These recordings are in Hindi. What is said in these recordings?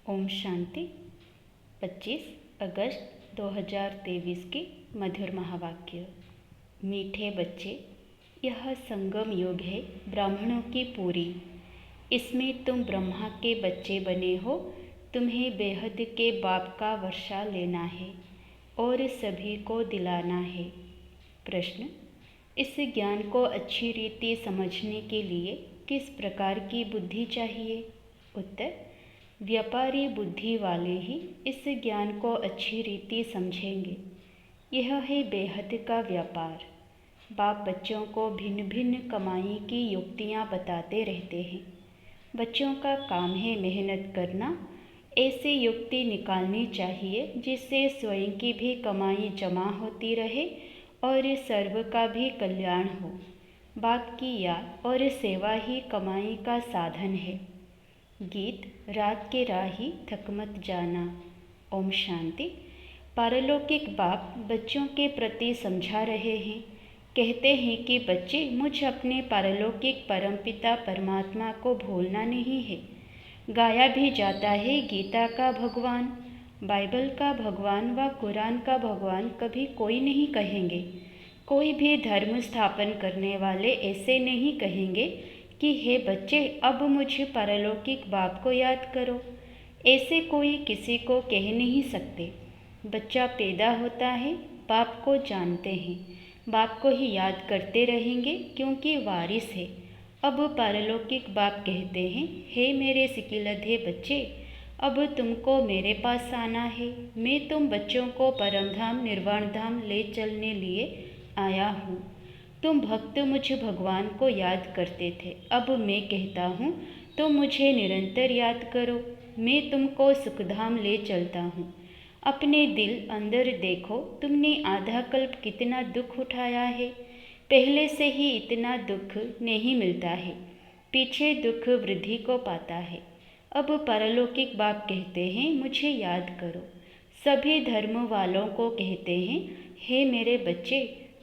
ओम शांति। 25 अगस्त 2023 के मधुर महावाक्य। मीठे बच्चे, यह संगम युग है ब्राह्मणों की पूरी। इसमें तुम ब्रह्मा के बच्चे बने हो। तुम्हें बेहद के बाप का वर्षा लेना है और सभी को दिलाना है। प्रश्न: इस ज्ञान को अच्छी रीति समझने के लिए किस प्रकार की बुद्धि चाहिए? उत्तर: व्यापारी बुद्धि वाले ही इस ज्ञान को अच्छी रीति समझेंगे। यह है बेहद का व्यापार। बाप बच्चों को भिन्न भिन्न कमाई की युक्तियाँ बताते रहते हैं। बच्चों का काम है मेहनत करना। ऐसी युक्ति निकालनी चाहिए जिससे स्वयं की भी कमाई जमा होती रहे और सर्व का भी कल्याण हो। बाप की याद और सेवा ही कमाई का साधन है। गीत: रात के राही थक मत जाना। ओम शांति। पारलौकिक बाप बच्चों के प्रति समझा रहे हैं। कहते हैं कि बच्चे, मुझ अपने पारलौकिक परमपिता परमात्मा को भूलना नहीं है। गाया भी जाता है गीता का भगवान, बाइबल का भगवान व कुरान का भगवान कभी कोई नहीं कहेंगे। कोई भी धर्म स्थापन करने वाले ऐसे नहीं कहेंगे कि हे बच्चे, अब मुझे पारलौकिक बाप को याद करो। ऐसे कोई किसी को कह नहीं सकते। बच्चा पैदा होता है, बाप को जानते हैं, बाप को ही याद करते रहेंगे क्योंकि वारिस है। अब पारलौकिक बाप कहते हैं, हे मेरे सिकिलधे बच्चे, अब तुमको मेरे पास आना है। मैं तुम बच्चों को परमधाम निर्वाण धाम ले चलने लिए आया हूँ। तुम भक्त मुझ भगवान को याद करते थे, अब मैं कहता हूँ तुम मुझे निरंतर याद करो। मैं तुमको सुखधाम ले चलता हूँ। अपने दिल अंदर देखो, तुमने आधा कल्प कितना दुख उठाया है। पहले से ही इतना दुख नहीं मिलता है, पीछे दुख वृद्धि को पाता है। अब पारलौकिक बाप कहते हैं, मुझे याद करो। सभी धर्म वालों को कहते हैं, हे मेरे बच्चे,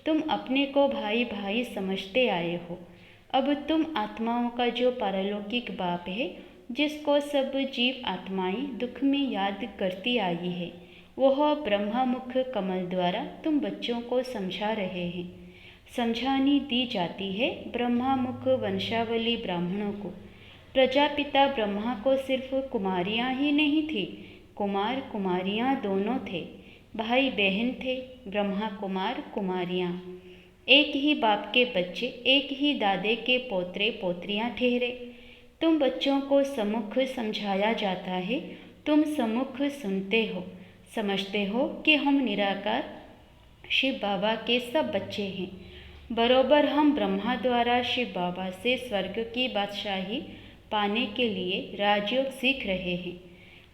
तुम अपने को भाई भाई समझते आए हो। अब तुम आत्माओं का जो पारलौकिक बाप है, जिसको सब जीव आत्माएं दुख में याद करती आई है, वह ब्रह्मामुख कमल द्वारा तुम बच्चों को समझा रहे हैं। समझानी दी जाती है ब्रह्मामुख वंशावली ब्राह्मणों को। प्रजापिता ब्रह्मा को सिर्फ कुमारियाँ ही नहीं थी, कुमार कुमारियाँ दोनों थे, भाई बहन थे, ब्रह्मा कुमार कुमारियाँ। एक ही बाप के बच्चे, एक ही दादे के पोतरे पोत्रियाँ ठहरे। तुम बच्चों को सम्मुख समझाया जाता है, तुम सम्मुख सुनते हो, समझते हो कि हम निराकार शिव बाबा के सब बच्चे हैं। बरोबर हम ब्रह्मा द्वारा शिव बाबा से स्वर्ग की बादशाही पाने के लिए राजयोग सीख रहे हैं।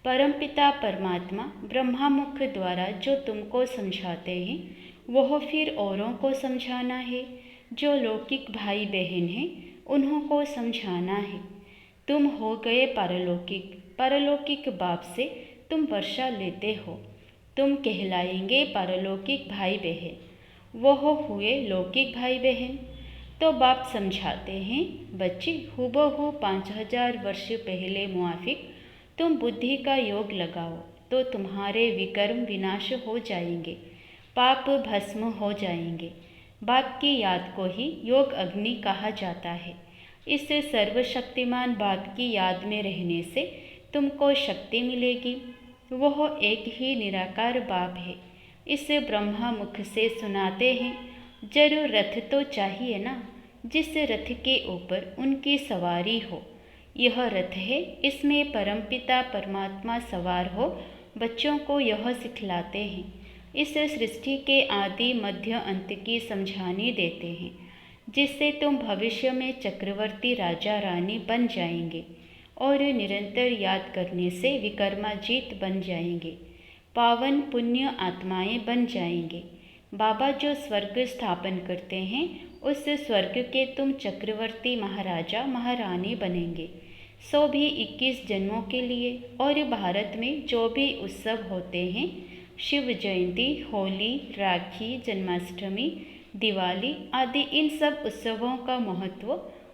परमपिता परमात्मा ब्रह्मामुख द्वारा जो तुमको समझाते हैं, वह फिर औरों को समझाना है। जो लौकिक भाई बहन हैं, उन्हों को समझाना है। तुम हो गए पारलौकिक। पारलौकिक बाप से तुम वर्षा लेते हो। तुम कहलाएंगे पारलौकिक भाई बहन, वह हुए लौकिक भाई बहन। तो बाप समझाते हैं, बच्चे, हुबहू 5000 वर्ष पहले मुआफिक तुम बुद्धि का योग लगाओ तो तुम्हारे विकर्म विनाश हो जाएंगे, पाप भस्म हो जाएंगे। बाप की याद को ही योग अग्नि कहा जाता है। इस सर्वशक्तिमान बाप की याद में रहने से तुमको शक्ति मिलेगी। वह एक ही निराकार बाप है। इस ब्रह्मा मुख से सुनाते हैं, जरूर रथ तो चाहिए ना, जिस रथ के ऊपर उनकी सवारी हो। यह रथ है, इसमें परमपिता परमात्मा सवार हो बच्चों को यह सिखलाते हैं। इस सृष्टि के आदि मध्य अंत की समझानी देते हैं, जिससे तुम भविष्य में चक्रवर्ती राजा रानी बन जाएंगे और निरंतर याद करने से विकर्माजीत बन जाएंगे, पावन पुण्य आत्माएं बन जाएंगे। बाबा जो स्वर्ग स्थापन करते हैं, उस स्वर्ग के तुम चक्रवर्ती महाराजा महारानी बनेंगे, सो भी 21 जन्मों के लिए। और भारत में जो भी उत्सव होते हैं, शिव जयंती, होली, राखी, जन्माष्टमी, दिवाली आदि, इन सब उत्सवों का महत्व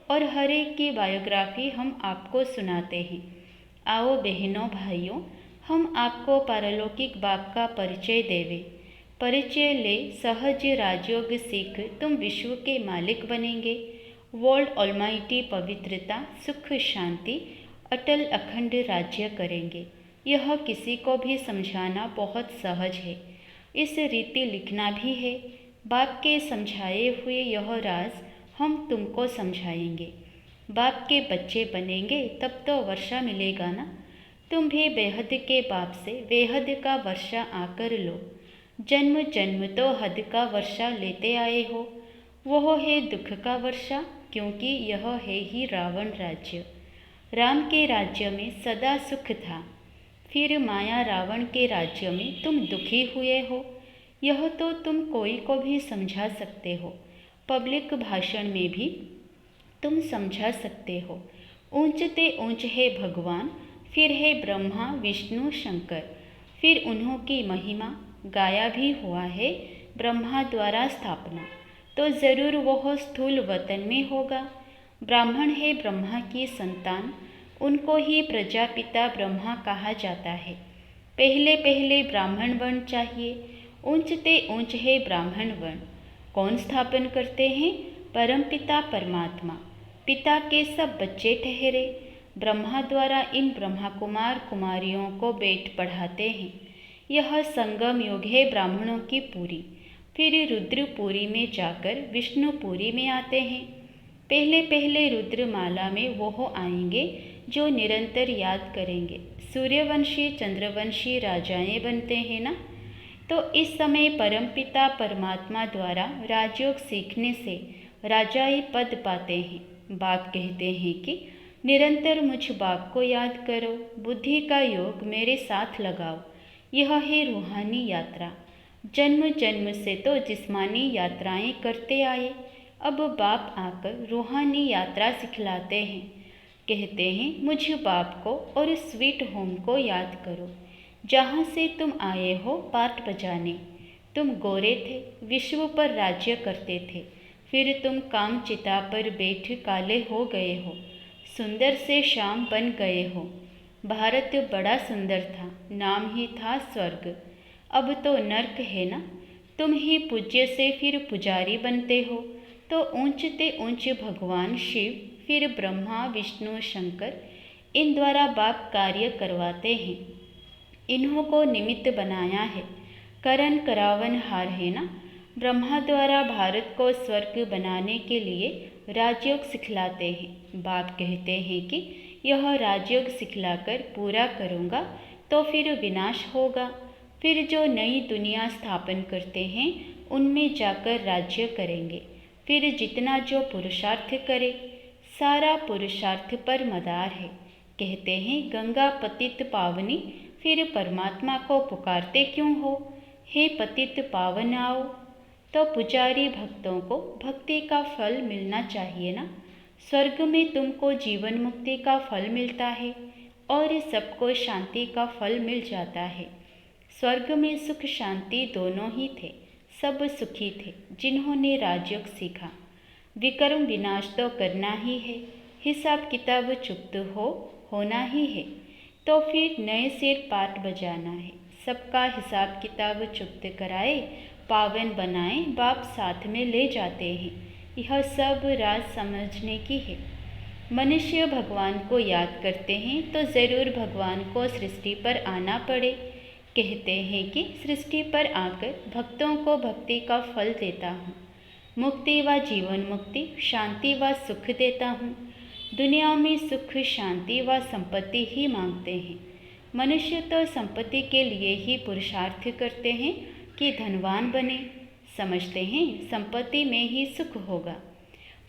और हर एक की बायोग्राफी हम आपको सुनाते हैं। आओ बहनों भाइयों, हम आपको पारलौकिक बाप का परिचय देवे। परिचय ले सहज राजयोग सीख तुम विश्व के मालिक बनेंगे। वर्ल्ड ऑलमाइटी पवित्रता, सुख, शांति, अटल अखंड राज्य करेंगे। यह किसी को भी समझाना बहुत सहज है। इस रीति लिखना भी है। बाप के समझाए हुए यह राज हम तुमको समझाएंगे। बाप के बच्चे बनेंगे तब तो वर्षा मिलेगा ना। तुम भी बेहद के बाप से बेहद का वर्षा आकर लो। जन्म जन्म तो हद का वर्षा लेते आए हो। वह है दुख का वर्षा, क्योंकि यह है ही रावण राज्य। राम के राज्य में सदा सुख था, फिर माया रावण के राज्य में तुम दुखी हुए हो। यह तो तुम कोई को भी समझा सकते हो। पब्लिक भाषण में भी तुम समझा सकते हो। ऊंचते ऊंच है भगवान, फिर है ब्रह्मा विष्णु शंकर, फिर उन्हों की महिमा गाया भी हुआ है ब्रह्मा द्वारा स्थापना। तो ज़रूर वह स्थूल वतन में होगा। ब्राह्मण है ब्रह्मा की संतान, उनको ही प्रजापिता ब्रह्मा कहा जाता है। पहले पहले ब्राह्मण वर्ण चाहिए। ऊंचते ऊंच है ब्राह्मण वर्ण। कौन स्थापन करते हैं? परमपिता परमात्मा। पिता के सब बच्चे ठहरे। ब्रह्मा द्वारा इन ब्रह्मा कुमार कुमारियों को बेट पढ़ाते हैं। यह संगम युग है ब्राह्मणों की पूरी। फिर रुद्रपुरी में जाकर विष्णुपुरी में आते हैं। पहले पहले रुद्रमाला में वो आएंगे जो निरंतर याद करेंगे। सूर्यवंशी चंद्रवंशी राजाएं बनते हैं ना। तो इस समय परमपिता परमात्मा द्वारा राजयोग सीखने से राजाई पद पाते हैं। बाप कहते हैं कि निरंतर मुझ बाप को याद करो, बुद्धि का योग मेरे साथ लगाओ। यह है रूहानी यात्रा। जन्म जन्म से तो जिस्मानी यात्राएं करते आए, अब बाप आकर रूहानी यात्रा सिखलाते हैं। कहते हैं मुझ बाप को और स्वीट होम को याद करो, जहाँ से तुम आए हो पाठ बजाने। तुम गोरे थे, विश्व पर राज्य करते थे, फिर तुम काम चिता पर बैठ काले हो गए हो, सुंदर से श्याम बन गए हो। भारत बड़ा सुंदर था, नाम ही था स्वर्ग। अब तो नर्क है ना। तुम ही पूज्य से फिर पुजारी बनते हो। तो ऊंचते ऊंच भगवान शिव, फिर ब्रह्मा विष्णु शंकर, इन द्वारा बाप कार्य करवाते हैं। इन्हों को निमित्त बनाया है। करण करावन हार है ना। ब्रह्मा द्वारा भारत को स्वर्ग बनाने के लिए राजयोग सिखलाते हैं। बाप कहते हैं कि यह राजयोग सिखलाकर पूरा करूँगा तो फिर विनाश होगा। फिर जो नई दुनिया स्थापन करते हैं उनमें जाकर राज्य करेंगे। फिर जितना जो पुरुषार्थ करे, सारा पुरुषार्थ पर मदार है। कहते हैं गंगा पतित पावनी, फिर परमात्मा को पुकारते क्यों हो? हे पतित पावन आओ। तो पुजारी भक्तों को भक्ति का फल मिलना चाहिए ना। स्वर्ग में तुमको जीवन मुक्ति का फल मिलता है और सबको शांति का फल मिल जाता है। स्वर्ग में सुख शांति दोनों ही थे। सब सुखी थे जिन्होंने राजयोग सीखा। विकर्म विनाश तो करना ही है, हिसाब किताब चुप्त होना ही है। तो फिर नए सिर पाठ बजाना है। सबका हिसाब किताब चुप्त कराए, पावन बनाए, बाप साथ में ले जाते हैं। यह सब राज समझने की है। मनुष्य भगवान को याद करते हैं तो ज़रूर भगवान को सृष्टि पर आना पड़े। कहते हैं कि सृष्टि पर आकर भक्तों को भक्ति का फल देता हूँ। मुक्ति व जीवन मुक्ति, शांति व सुख देता हूँ। दुनिया में सुख शांति व संपत्ति ही मांगते हैं। मनुष्य तो संपत्ति के लिए ही पुरुषार्थ करते हैं कि धनवान बने। समझते हैं संपत्ति में ही सुख होगा।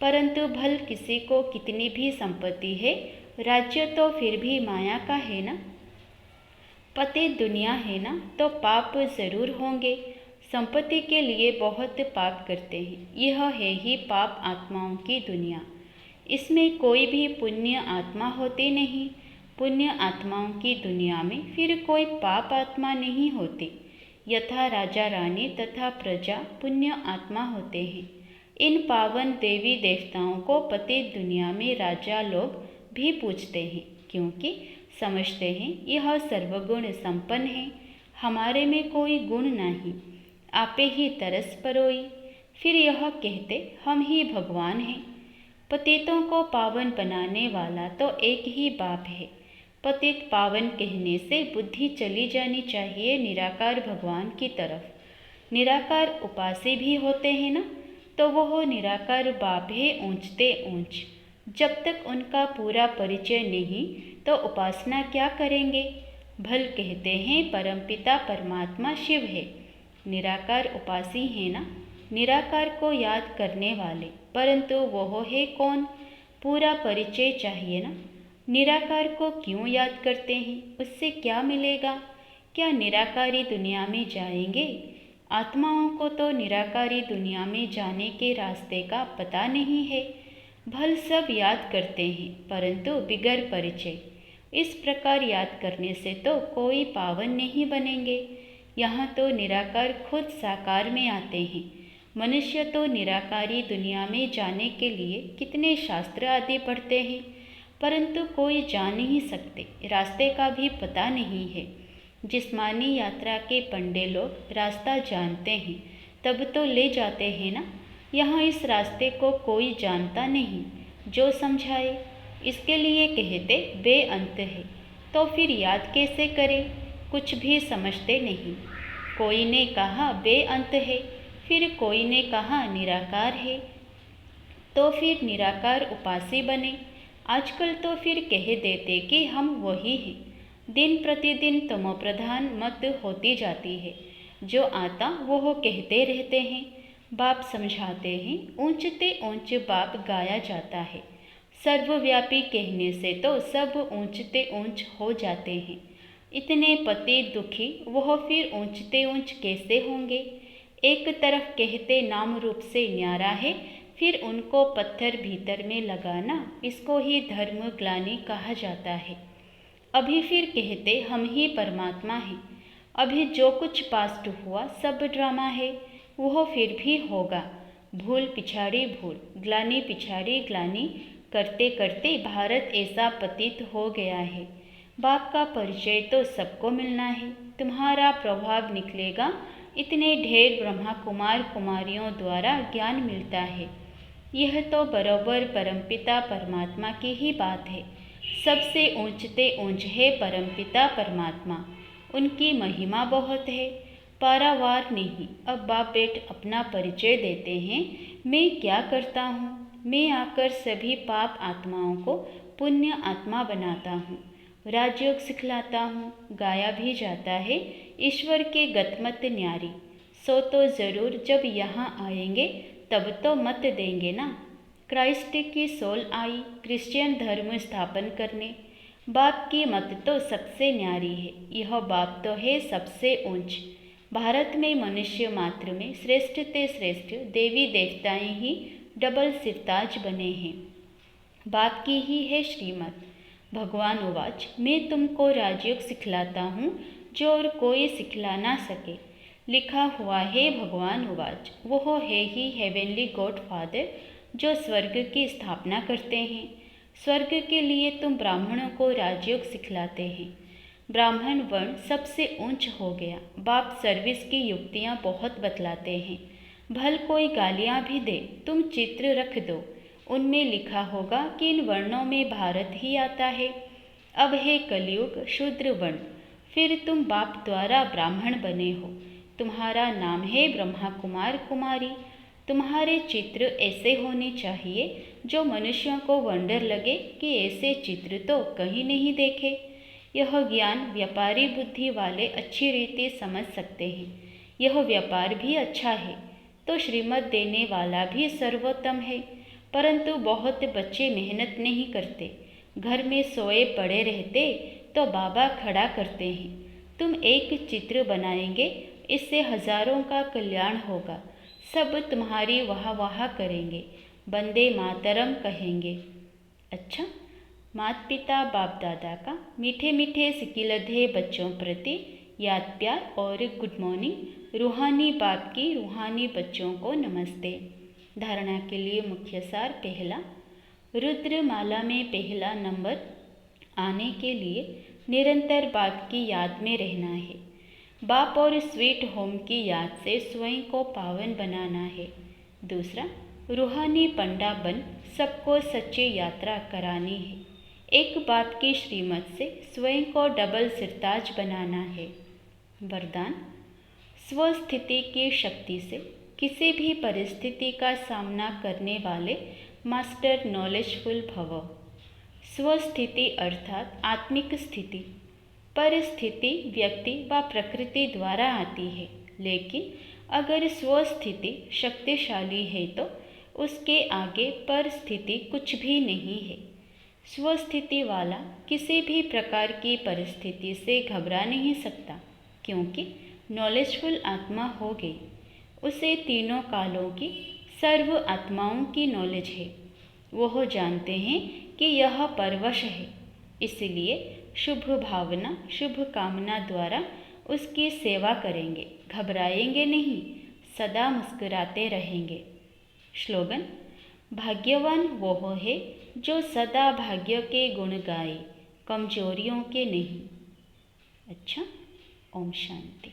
परंतु भल किसी को कितनी भी संपत्ति है, राज्य तो फिर भी माया का है ना। पति दुनिया है ना, तो पाप जरूर होंगे। संपत्ति के लिए बहुत पाप करते हैं। यह है ही पाप आत्माओं की दुनिया। इसमें कोई भी पुण्य आत्मा होती नहीं। पुण्य आत्माओं की दुनिया में फिर कोई पाप आत्मा नहीं होती। यथा राजा रानी तथा प्रजा पुण्य आत्मा होते हैं। इन पावन देवी देवताओं को पति दुनिया में राजा लोग भी पूजते हैं, क्योंकि समझते हैं यह सर्वगुण संपन्न है, हमारे में कोई गुण नहीं, आपे ही तरस परोई। फिर यह कहते हम ही भगवान हैं। पतितों को पावन बनाने वाला तो एक ही बाप है। पतित पावन कहने से बुद्धि चली जानी चाहिए निराकार भगवान की तरफ। निराकार उपासी भी होते हैं ना, तो वह निराकार बाप है ऊंचते ऊंच। जब तक उनका पूरा परिचय नहीं तो उपासना क्या करेंगे। भल कहते हैं परमपिता परमात्मा शिव है, निराकार उपासी है ना, निराकार को याद करने वाले। परंतु वह है कौन, पूरा परिचय चाहिए ना। निराकार को क्यों याद करते हैं, उससे क्या मिलेगा। क्या निराकारी दुनिया में जाएंगे। आत्माओं को तो निराकारी दुनिया में जाने के रास्ते का पता नहीं है। भल सब याद करते हैं परंतु बिगर परिचय। इस प्रकार याद करने से तो कोई पावन नहीं बनेंगे। यहाँ तो निराकार खुद साकार में आते हैं। मनुष्य तो निराकारी दुनिया में जाने के लिए कितने शास्त्र आदि पढ़ते हैं, परंतु कोई जा नहीं सकते, रास्ते का भी पता नहीं है। जिस्मानी यात्रा के पंडे लोग रास्ता जानते हैं तब तो ले जाते हैं ना। यहाँ इस रास्ते को कोई जानता नहीं, जो समझाए। इसके लिए कहते बेअंत है। तो फिर याद कैसे करें, कुछ भी समझते नहीं। कोई ने कहा बेअंत है, फिर कोई ने कहा निराकार है, तो फिर निराकार उपासी बने। आजकल तो फिर कह देते कि हम वही हैं। दिन प्रतिदिन तमोप्रधान मत होती जाती है। जो आता वो कहते रहते हैं, बाप समझाते हैं, ऊंचते ऊंच बाप गाया जाता है। सर्वव्यापी कहने से तो सब ऊंचते ऊंच हो जाते हैं। इतने पति दुखी वह फिर ऊंचते ऊंच कैसे होंगे। एक तरफ कहते नाम रूप से न्यारा है, फिर उनको पत्थर भीतर में लगाना, इसको ही धर्म ग्लानि कहा जाता है। अभी फिर कहते हम ही परमात्मा हैं। अभी जो कुछ पास्ट हुआ सब ड्रामा है, वह फिर भी होगा। भूल पिछाड़ी भूल, ग्लानि पिछाड़ी ग्लानि करते करते भारत ऐसा पतित हो गया है। बाप का परिचय तो सबको मिलना है, तुम्हारा प्रभाव निकलेगा। इतने ढेर ब्रह्मा कुमार कुमारियों द्वारा ज्ञान मिलता है। यह तो बरोबर परमपिता परमात्मा की ही बात है। सबसे ऊंचते ऊंच है परमपिता परमात्मा, उनकी महिमा बहुत है, पारावार नहीं। अब बाप बेट अपना परिचय देते हैं, मैं क्या करता हूँ। मैं आकर सभी पाप आत्माओं को पुण्य आत्मा बनाता हूँ, राजयोग सिखलाता हूँ। गाया भी जाता है ईश्वर के गतमत न्यारी। सो तो ज़रूर जब यहाँ आएंगे तब तो मत देंगे ना। क्राइस्ट की सोल आई क्रिश्चियन धर्म स्थापन करने। बाप की मत तो सबसे न्यारी है। यह बाप तो है सबसे ऊंच। भारत में मनुष्य मात्र में श्रेष्ठ ते श्रेष्ठ देवी देवताएं ही डबल सिरताज बने हैं। बाप की ही है श्रीमत। भगवान उवाच, मैं तुमको राजयोग सिखलाता हूँ जो और कोई सिखला ना सके। लिखा हुआ है भगवान उवाच, वो है ही हेवेनली गॉड फादर जो स्वर्ग की स्थापना करते हैं। स्वर्ग के लिए तुम ब्राह्मणों को राजयोग सिखलाते हैं। ब्राह्मण वर्ण सबसे ऊंच हो गया। बाप सर्विस की युक्तियाँ बहुत बतलाते हैं। भल कोई गालियाँ भी दे, तुम चित्र रख दो, उनमें लिखा होगा कि इन वर्णों में भारत ही आता है। अब है कलयुग शूद्र वर्ण, फिर तुम बाप द्वारा ब्राह्मण बने हो। तुम्हारा नाम है ब्रह्मा कुमार कुमारी। तुम्हारे चित्र ऐसे होने चाहिए जो मनुष्यों को वंडर लगे कि ऐसे चित्र तो कहीं नहीं देखे। यह ज्ञान व्यापारी बुद्धि वाले अच्छी रीति समझ सकते हैं। यह व्यापार भी अच्छा है तो श्रीमत देने वाला भी सर्वोत्तम है। परंतु बहुत बच्चे मेहनत नहीं करते, घर में सोए पड़े रहते तो बाबा खड़ा करते हैं। तुम एक चित्र बनाएंगे, इससे हजारों का कल्याण होगा। सब तुम्हारी वाह वाह करेंगे, वंदे मातरम कहेंगे। अच्छा, माता पिता बाप दादा का मीठे मीठे सिकिलधे बच्चों प्रति याद प्यार और गुड मॉर्निंग। रूहानी बाप की रूहानी बच्चों को नमस्ते। धारणा के लिए मुख्य सार। पहला, रुद्र माला में पहला नंबर आने के लिए निरंतर बाप की याद में रहना है। बाप और स्वीट होम की याद से स्वयं को पावन बनाना है। दूसरा, रूहानी पंडा बन सबको सच्ची यात्रा करानी है। एक बाप की श्रीमत से स्वयं को डबल सिरताज बनाना है। वरदान, स्वस्थिति की शक्ति से किसी भी परिस्थिति का सामना करने वाले मास्टर नॉलेजफुल भव। स्वस्थिति अर्थात आत्मिक स्थिति। परिस्थिति व्यक्ति व प्रकृति द्वारा आती है, लेकिन अगर स्वस्थिति शक्तिशाली है तो उसके आगे परिस्थिति कुछ भी नहीं है। स्वस्थिति वाला किसी भी प्रकार की परिस्थिति से घबरा नहीं सकता, क्योंकि नॉलेजफुल आत्मा हो गई। उसे तीनों कालों की सर्व आत्माओं की नॉलेज है। वह जानते हैं कि यह परवश है, इसलिए शुभ भावना शुभ कामना द्वारा उसकी सेवा करेंगे, घबराएंगे नहीं, सदा मुस्कुराते रहेंगे। श्लोगन, भाग्यवान वह है जो सदा भाग्य के गुण गाए, कमजोरियों के नहीं। अच्छा, ओम शांति।